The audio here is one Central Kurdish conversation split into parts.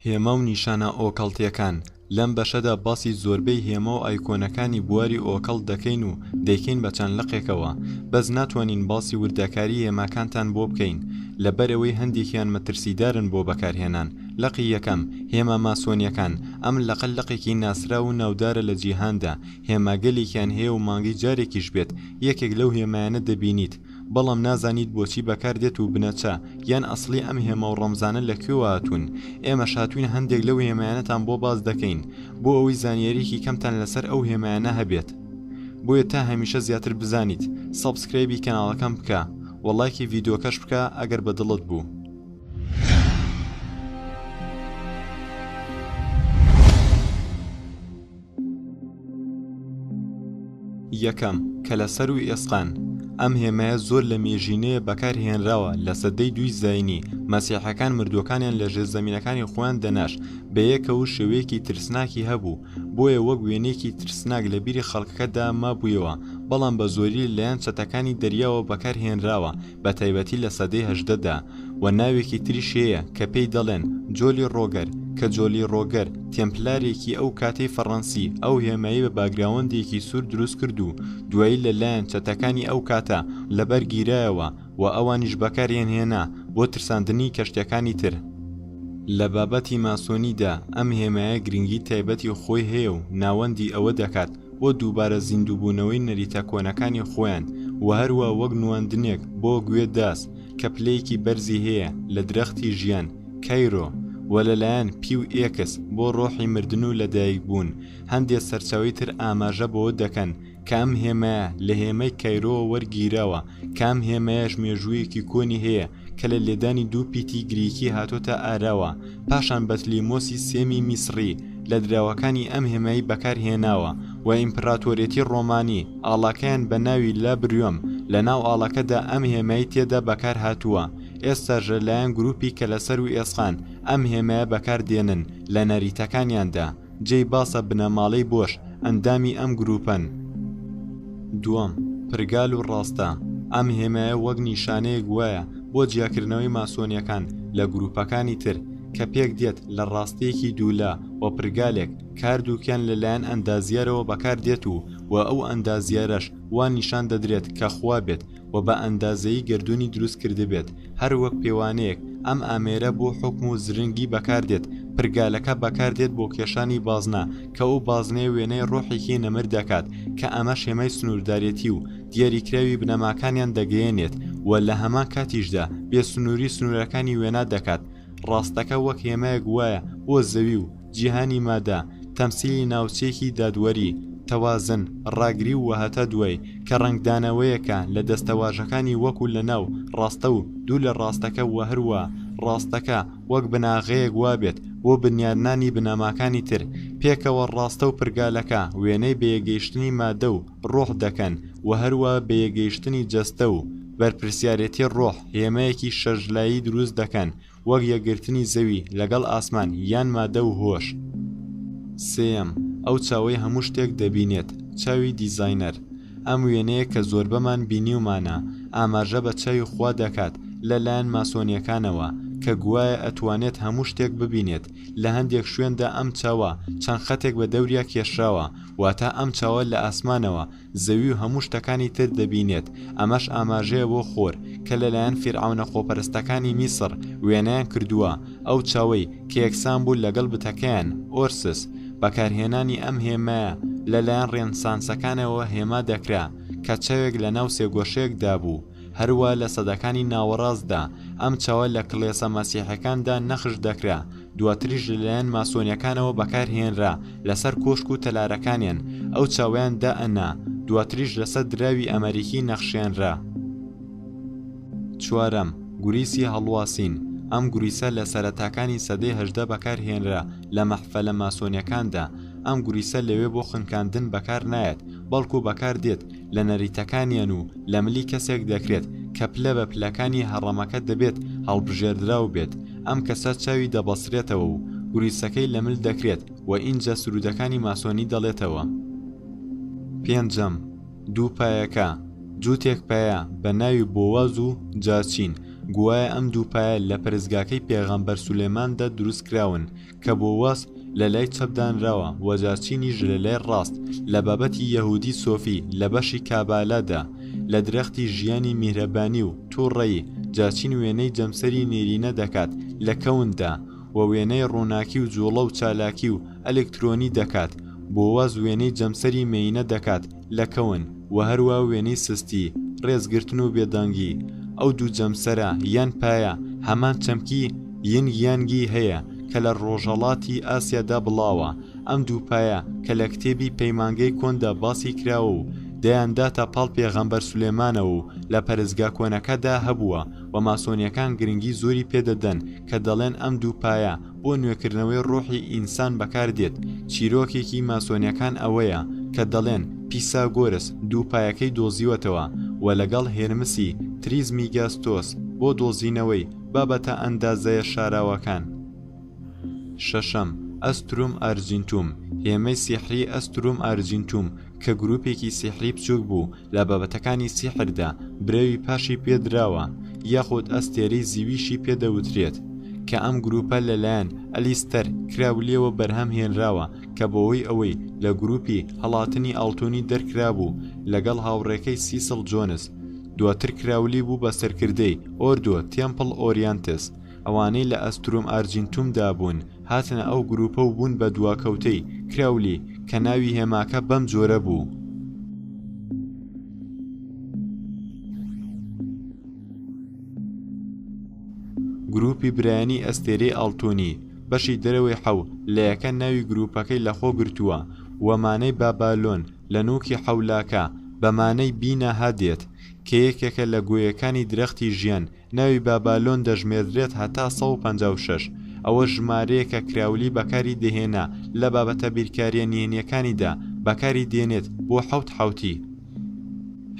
هێمە و نیشانە ئۆکەڵتیەکان. لەم بەشەدا باسی زۆربەی هێمە و ئایکۆنەکانی بواری ئۆکەڵ دەکەین و دەیکەین بە چەند لەقێکەوە، بەس ناتوانین باسی وردەکاری هێماکانتان بۆ بکەین لەبەرەوەی هەندێکیان مەترسیدارن بۆ بەکارهێنان. لەقی یەکەم، هێمە ماسۆنیەکان. ئەم لەقە لەقێکی ناسرا و ناودارە لە جیهاندا. هێماگەلێکیان هەیە و مانگی جارێکیش بێت یەکێک لەو هێمایانە دەبینیت، بەڵام نازانیت بۆچی بەکاردێت و بنەچە یان ئەسڵی ئەم هێمە و ڕەمزانە لەکوێوە هاتوون. ئێمە شاتوین هەندێک لەو هێمایانەتان بۆ باز دەکەین بۆ ئەوەی زانیاریکی کەمتان لەسەر ئەو هێمایانە هەبێت. بۆیە تا هەمیشە زیاتر بزانیت سابسکرایبی کەناڵەکەم بکە، وەڵایکی ڤیدیۆکەش بکە ئەگەر بەدڵت بوو. یەکەم، کەلەسەر و ئێسقان. ئەم هێمایە زۆر لە مێژینەیە بەکارهێنراوە لە سەدەی دووی زاینی. مەسیحەکان مردوەکانیان لە ژێرزەمینەکانی خۆیان دەناش بە یەکەوە شێوەیەکی ترسناکی هەبوو، بۆیە وەک وێنەیەکی ترسناک لە بیری خەڵکەکەدا مابوویەوە، بەڵام بە زۆری لەلایەن چەتەکانی دەریاوە بەکارهێنراوە بە تایبەتی لە سەدەی 18دا. و ناوێکی تریش هەیە کە پێی دەڵێن جۆلی ڕۆگەر، کە جۆلی ڕۆگەر تێمپلارێکی ئەو کاتەی فەڕەنسی ئەو هێمایی بە باگراوەندێکی سوور دروست کرد و دوایی لەلایەن چەتەکانی ئەو کاتە لەبەر گیرایەوە و ئەوانیش بەکارهێنهێنا بۆ ترساندنی کەشتەکانی تر. لە بابەتی ماسۆنیدا ئەم هێمایە گرنگی تایبەتی خۆی هەیە و ناوەندی ئەوە دەکات بۆ دووبارە زیندووبوونەوەی نەریتە کۆنەکانی خۆیان، و هەروە وەک نواندنێک بۆ گوێ داس کە پلەیەکی بەرزی هەیە لە درەختی ژیان کایرۆ، و لەلایەن پی و ئێکس بۆ ڕۆحی مردن و لەدایک بوون. هەندێک سەرچاوی تر ئاماژە بەوە دەکەن کە ئەم هێمایە لە هێمەی کایرۆ وەرگیراوە، کە ئەم هێمایەش مێژوویەکی کۆنی هەیە کە لە لێدانی دوو پیتی گریکی هاتۆتە ئاراوە، پاشان بەتلیمۆسی سێمی میسری لە دراوەکانی ئەم هێمایی بەکارهێناوە، و ئیمپراتۆریەتی ڕۆمانی ئاڵاکەیان بە ناوی لابریۆم لە ناو ئاڵەکەدا ئەم هێمایی تێدا بەکار هاتووە. ئێستاژ لەلایەن گروپی کەلەسەر و ئێسقان ئەم هێمایە بەکاردێنن لە نەریتەکانیاندا. جێی باسە بنەماڵەی بۆش ئەندامی ئەم گروپن. دووەم، پرگال و ڕاستە. ئەم هێمایە وەک نیشانەیەک وایە بۆ جیاکردنەوەی ماسۆنیەکان لە گروپەکانی تر کە پێک دێت لە ڕاستەیەکی دوولا و پرگالێک کاردووکیان لەلایەن ئەندازیارەوە بەکاردێت و ئەو ئەندازیارەش وان نیشان دەدرێت کە خوا بێت و بە ئەندازەی گردوونی دروست کرده بێت. هەر وەک پێوانەیەک ئەم ئامێرە بۆ حکم و زرنگی بەکاردێت. پرگالەکە بەکاردێت بۆ کێشانی بازنە کە ئەو بازنەیە وێنەی ڕۆحێکی نەمر دەکات کە ئەمە شێمەی سنووردارەتی و دیاریکراوی بنەماکانیان دەگەیەنێت و لە هەمان کاتیشدا بێسنووری سنوورەکانی وێنە دەکات. ڕاستەکە وەک هێمایەک وایە بۆ زەوی و جیهانی مادە، تەمسیلی ناوچەیەکی دادوەری، تەوازن، ڕاگری و هەتا دوای کە ڕنگدانەوەیەکە لە دەستەواژەکانی وەکو لە ناو ڕاستە و دوو لە ڕاستەکە و هەروە ڕاستەکە وەک بناغەیەک وابێت بۆ بنیارنانی بنەماکانی تر. پێکەوە ڕاستە و پرگالەکە وێنەی بەیەگەیشتنی مادە و ڕۆح دەکەن و هەروە بەیەگەیشتنی جەستە و بەرپرسیارەتی ڕۆح هێمەیەکی شەژلایی دروست دەکەن وەک یەکگرتنی زەوی لەگەڵ ئاسمان یان مادە و هۆش. سێم، ئەو چاوەی هەموو شتێک دەبینێت، چاوی دیزاینەر. ئەم وێنەیە کە زۆربەمان بینیومانە ئاماژە بە چاوی خوا دەکات لەلایەن ماسۆنیەکانەوە کە گوایە ئەتوانێت هەموو شتێک ببینێت. لە هەندێک شوێندا ئەم چاوە چەند خەتێک بە دەوریا کێشراوە، واتە ئەم چاوە لە ئاسمانەوە زەوی و هەموو شتەکانی تر دەبینێت. ئەمەش ئاماژەیە بۆ خۆر کە لەلایەن فیرعەونە خۆپەرستەکانی میسر وێنەیان کردووە ئەو چاوەی کە یەکسان بوو لەگەڵ بتەکەیان ئۆرسس. بەکارهێنانی ئەم هێمایە لەلایەن ڕێنسانسەکانەوە هێما دەکرا کە چاوێک لە ناو سێگۆشەیەکدا بوو. هەروە لە سەدەکانی ناوەڕاستدا ئەم چاوە لە کڵێسە مەسیحەکاندا نەخش دەکرا. دواتریش لەلایەن ماسۆنیەکانەوە بەکارهێنرا لەسەر کۆشک و تەلارەکانیان ئەو چاویان دائەنا، دواتریش لەسەر دراوی ئەمریکی نەخشێنرا. چوارەم، گوریسی هەڵواسین. ئەم گوریسە لە سەرەتاکانی سەدەی 18 بەکارهێنرا لە مەحفەلە ماسۆنیەکاندا. ئەم گوریسە لەوێ بۆ خنکاندن بەکار نایەت، بەڵکو بەکار دێت لە نەریتەکانیان و لە ملی کەسێک دەکرێت کە پلە بە پلەکانی هەڕەمەکە دەبێت هەڵبژێردراو بێت. ئەم کەسە چاوی دەبەسرێتەوە و گوریسەکەی لە مل دەکرێت و ئینجا سرودەکانی ماسۆنی دەڵێتەوە. پێنجەم، دوو پایەکە. جووتێک پایە بە ناوی بۆواز و جاچین. گوایە ئەم دووپایە لە پەرستگاکەی پێغەمبەر سولێماندا دروستکراون کە بۆ وەسف لە لای چەپدانراوە و جارچینیش لە لای ڕاست لە بابەتی یەهودی سۆفی لە بەشی کابالەدا لە درەختی ژیانی میهرەبانی و تووڕەیی جارچین وێنەی جەمسەری نێرینە دەکات لە کەوندا و وێنەی ڕووناکی و جوڵە و چالاکی و ئەلکترۆنی دەکات بۆ واز وێنەی جەمسەری مەینە دەکات لە کەون و هەروە وێنەی سستی ڕێزگرتن و بێدەنگی ئەو دوو جەمسەرە یان پایە هەمان چەمکی ین یانگی هەیە کە لە ڕۆژهەڵاتی ئاسیادا بڵاوە ئەم دووپایە کە لە کتێبی پەیمانگەی کۆندا باسی کراوە و دەیانداتە پاڵ پێغەمبەر سولێمانەوە و لە پەرستگا کۆنەکەدا هەبووە و ماسۆنیەکان گرنگی زۆری پێدەدەن کە دەڵێن ئەم دووپایە بۆ نوێکردنەوەی ڕۆحی ئینسان بەکاردێت چیرۆکێکی ماسۆنیەکان ئەوەیە کە دەڵێن پیساگۆرس دووپایەکەی دۆزیوەتەوە و لەگەڵ هێرمسی تریزمیگاستۆس بۆ دۆزینەوەی بابەتە ئەندازەیە شاراوەکان. شەشەم ئەستروم ئارجینتوم هێمەی سیحری ئەستروم ئارجینتوم کە گروپێکی سیحری بچووک بوو لە بابەتەکانی سیحردا برەوی پاشی پێدراوە یاخود ئەستێرەی زیویشی پێدەوترێت کە ئەم گروپە لەلایەن ئەلیستەر کراولیەوە بەرهەم هێنراوە کە بۆەوەی ئەوەی لە گروپی هەڵاتنی ئاڵتونی دەرکرابوو لەگەڵ هاوڕێکەی سیسل جۆنس دواتر کراولی بوو بە سەرکردەی ئۆردۆ تێمپڵ ئۆریانتس ئەوانەی لە ئەستروم ئارجینتومدا بوون هاتنە ئەو گروپە و بوون بە دواکەوتەی کراولی کە ناوی هێماکە بەم جۆرە بوو. گروپی برایانی ئەستێرەی ئاڵتۆنی بەشی دەرەوەی حەو لە یەکە ناوی گروپەکەی لەخۆ گرتووە وەمانەی بابالۆن لە نووکی حەولاکە بەمانەی بینە هادێت کە یەکێکە لە گوێیەکانی درەختی ژیان ناوی بابالۆن دەژمێردرێت هەتا 156 ئەوە ژمارەیەکە کراولی بەکاری دەهێنا لە بابەتە بیرکاریە نهێنیەکانیدا بەکاری دێنێت بۆ حەوت حەوتی.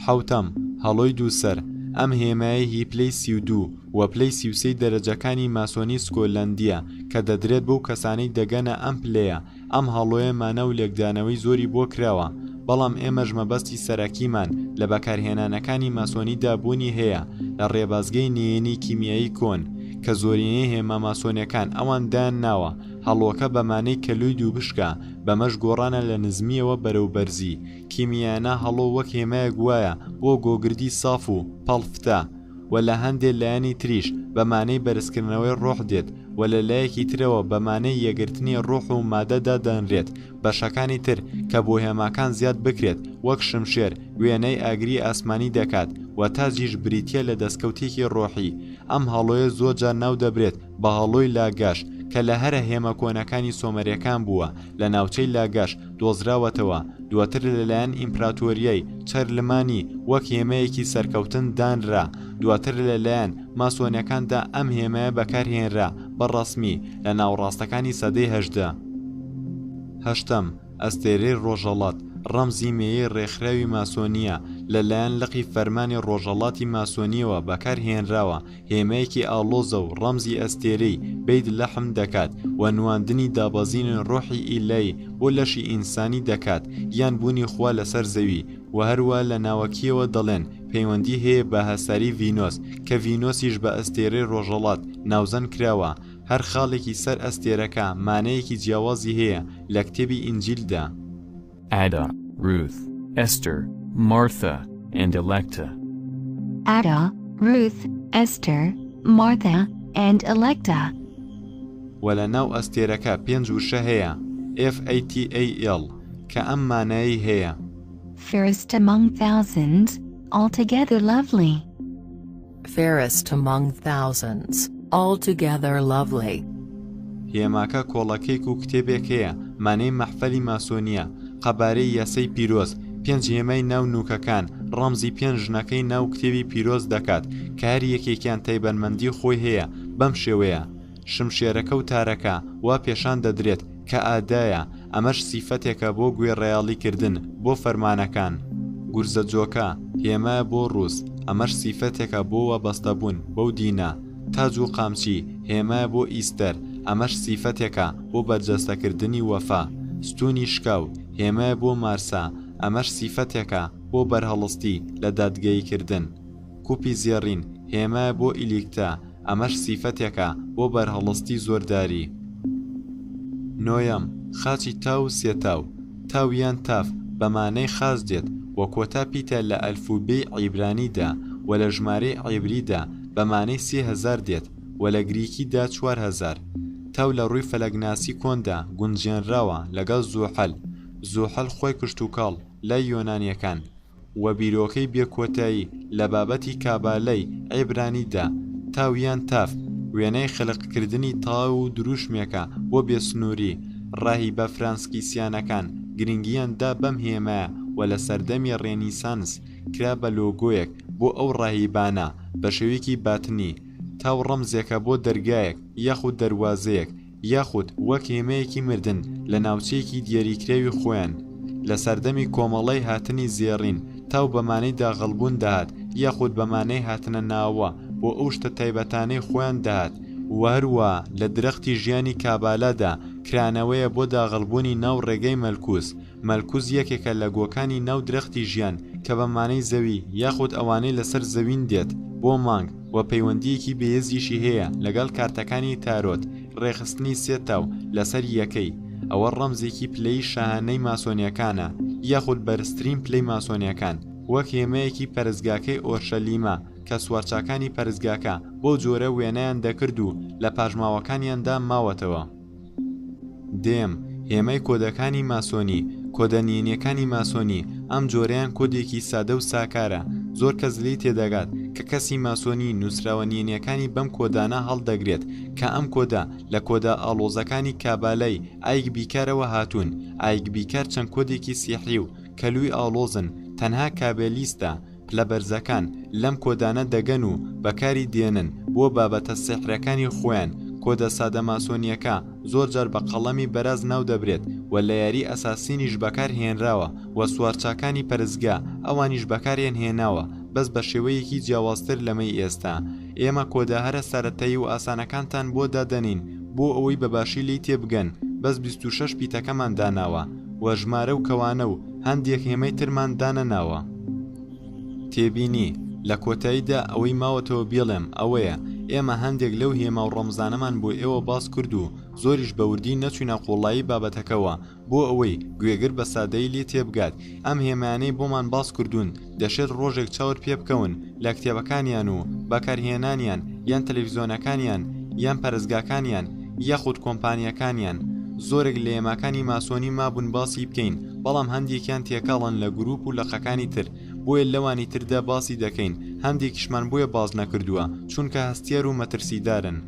حەوتەم هەڵۆی دووسەر ئەم هێمایە هی پلەی 32 و پلەی 33 دەرەجەکانی ماسۆنی سکۆتلەندیە کە دەدرێت بەو کەسانەی دەگەنە ئەم پلەیە. ئەم هەڵۆیە مانە و لێکدانەوەی زۆری بۆ کراوە بەڵام ئێمەش مەبەستی سەرەکیمان لە بەکارهێنانەکانی ماسۆنیدا بوونی هەیە لە ڕێبازگەی نهێنی کیمیایی کۆن کە زۆرینەی هێمە ماسۆنیەکان ئەوان دایان ناوە هەڵۆکە بەمانەی کەلووی دووبشکە بەمەش گۆڕانە لە نزمیەوە بەرەو بەرزی کیمیانە هەڵۆ وەک هێمایە گوایە بۆ گۆگردی ساف و پەڵفتە و لە هەندێک لایەنی تریش بەمانەی بەرزکردنەوەی ڕۆح دێت و لە لایەکی ترەوە بەمانەی یەگرتنی ڕۆح و مادەدا دەنرێت بەشەکانی تر کە بۆ هێماکان زیاد بکرێت وەک شمشێر وێنەی ئاگری ئاسمانی دەکات و تاجیش بریتیە لە دەستکەوتێکی ڕۆحی. ئەم هەڵۆیە زۆرجار ناو دەبرێت بە هەڵۆی لاگاش کە لە هەرە هێمە کۆنەکانی سۆمەریەکان بووە لە ناوچەی لاگاش دۆزراوەتەوە دواتر لەلایەن ئیمپراتۆریای چەرلمانی وەک هێمەیەکی سەرکەوتن دانرا دواتر لەلایەن ماسۆنیەکاندا ئەم هێمەیە بەکارهێنرا بەڕەسمی لە ناوڕاستەکانی سەدەی 18. هەشتەم ئەستێرەی ڕۆژهەڵات ڕەمزی مێیەی ڕێکخراوی ماسۆنیە لەلایەن لقی فەرمانی ڕۆژهەڵاتی ماسۆنیەوە بەکارهێنراوە هێمەیەکی ئاڵۆزە و ڕەمزی ئەستێرەی بەید لەحم دەکات و نواندنی دابەزینی ڕۆحی ئیلایی بۆ لەشی ئینسانی دەکات یان بوونی خوا لەسەر زەوی و هەروە لە ناوەکیەوە دەڵێن پەیوەندی هەیە بە هەساری ڤینۆس کە ڤینۆسیش بە ئەستێرەی ڕۆژهەڵات ناوزەن کراوە. هەر خاڵێکی سەر ئەستێرەکە مانەیەکی جیاوازی هەیە لە کتێبی ئینجیلدا. Ada, Ruth, Esther, Martha, and Electa. Ada, Ruth, Esther, Martha, and Electa. وەلە ناو ئەستێرەکە 5 وشە هەیە FATAL کە ئەم مانایی هەیە Fairest among thousands, altogether lovely. Fairest among thousands, altogether lovely. هێماکە کۆڵەکەیک و کتێبێک هەیە مانەی مەحفەلی ماسۆنیە قەبارەی یاسەی پیرۆز 5 هێمای ناو نووکەکان ڕەمزی 5 ژنەکەی ناو کتێبی پیرۆز دەکات کە هەر یەکێکیان تایبەتمەندی خۆی هەیە بەم شێوەیە شمشێرەکە و تارەکە وا پێشان دەدرێت کە ئادایە ئەمەش سیفەتێکە بۆ گوێڕێیاڵیکردن بۆ فەرمانەکان. گورزە جۆکە هێمایە بۆ ڕووس ئەمەش سیفەتێکە بۆ وەبەستەبوون بەو دینە. تاج و قامچی هێمایە بۆ ئیستەر ئەمەش سیفەتێکە بۆ بەرجەستەکردنی وەفا. ستونی شکاو هێمایە بۆ مارسا ئەمەش سیفەتێکە بۆ بەرهەڵستی لە دادگەیکردن. کوپی زێڕین هێمایە بۆ ئیلیکتا ئەمەش سیفەتێکە بۆ بەرهەڵستی زۆرداری. نۆیەم خاچی تاو و سێتاو تاویان تاف بەمانەی خاز دێت وە کۆتا پیتە لە ئەلفوبێی عیبرانیدا و لە ژمارەی عیبریدا بەمانەی 3000 دێت و لە گریکیدا 4000. تاو لە ڕووی فەلەگناسی کۆندا گونجێنراوە لەگەڵ زوحەل خۆی کشت و کاڵ لە یۆنانیەکان و بیرۆکەی بێکۆتایی لە بابەتی کابالەی عیبرانیدا تاویان تاف وێنەی خلقکردنی تاو و دروشمێکە بۆ بێسنووری ڕاهی بە فرانسکیسیانەکان گرنگیاندا بەم هێمایە و لە سەردەمی ڕێنیسانس کرا بە لۆگۆیەک بۆ ئەو ڕاهیبانە بە شێوەیەکی باتنی تاو ڕەمزێکە بۆ دەرگایەک یاخود دەروازەیەک یاخود وەک هێمەیەکی مردن لە ناوچەیەکی دیاریکراوی خۆیان. لە سەردەمی کۆمەڵی هاتنی زێڕین تاو بەمانەی داغەڵبوون داهات یاخود بەمانەی هاتنە ناوە بۆ ئەو شتە تایبەتانەی خۆیان داهات و هەروە لە درەختی ژیانی کابالادا کرانەوەیە بۆ داغەڵبوونی ناو ڕێگەی مەلکوز یەکێکە لە گۆکانی ناو درەختی ژیان کە بەمانەی زەوی یاخود ئەوانەی لەسەر زەوین دێت بۆ مانگ و پەیوەندیەکی بەهێزیشی هەیە لەگەڵ کارتەکانی تارۆت ڕێخستنی سێتاو لەسەر یەکەی. ئەوە ڕەمزێکی پلەی شاهانەی ماسۆنیەکانە یاخود بەرزترین پلەی ماسۆنیەکان وەک هێمەیەکی پەرستگاکەی ئۆرشەلیمە کە سوارچاکانی پەرستگاکە بۆ جۆرە وێنەیان دەکرد و لە پاژماوەکانیاندا ماوەتەوە. دێم هێمەی کۆدەکانی ماسۆنی کۆدەنیێنیەکانی ماسۆنی ئەم جۆرەیان کۆدێکی سادە و ساکارە زۆر کەس لی تێدەگات کە کەسی ماسۆنی نووسراوە نێنیەکانی بەم کۆدانە هەڵدەگرێت کە ئەم کۆدا لە کۆدا ئاڵۆزەکانی کابالای ئایک بیکارەوە هاتوون. ئایک بیکار چەند کۆدێکی سیحری و کەلووی ئاڵۆزن تەنها کابێلیستە پلە بەرزەکان لەم کۆدانە دەگەن و بەکاری دێنن بۆ بابەتە سیحرەکانی خۆیان. کۆدە سادە ماسۆنیەکە زۆر جار بە قەڵەمی بەراز ناو دەبرێت و لە یاری ئەساسینیش بەکار هێنراوە و سوارچاکانی پەرستگا ئەوانیش بەکاریان هێناوە بەس بە شێوەیەکی جیاوازتر لەمەی ئێستا. ئێمە کۆدە هەرە سەرەتایی و ئاسانەکانتان بۆ دادەنین بۆ ئەوەی بەباشی لی تێبگەن بەس 26 پیتەکەمان داناوە و ژمارە و کەوانە و هەندێک هێمەی ترمان دانەناوە. تێبینی لە کۆتاییدا ئەوەی ماوەتەوە بێڵێم ئەوەیە ئێمە هەندێک لەو هێمە و ڕەمزانەمان بۆ ئێوە باس کرد و زۆریش بەوردی نەچوونە قوڵایی بابەتەکەوە بۆ ئەوەی گوێگر بە سادەی لێ تێبگات. ئەم هێمانەی بۆمان باس کردوون دەشێت ڕۆژێک چاور پێ بکەون لە کتێبەکانیان و بەکارهێنانیان یان تەلەڤیزۆنەکانیان یان پەرستگاکانیان یاخود کۆمپانیەکانیان. زۆرێک لە هێماکانی ماسۆنی مابوون باسی بکەین بەڵام هەندێکیان تێکەڵن لە گروپ و لە قەکانی تر بۆیە لەوانی تردا باسی دەکەین. هەندێکیشمان بۆیە باز نەکردووە چونکە هەستیار و مەترسیدارن.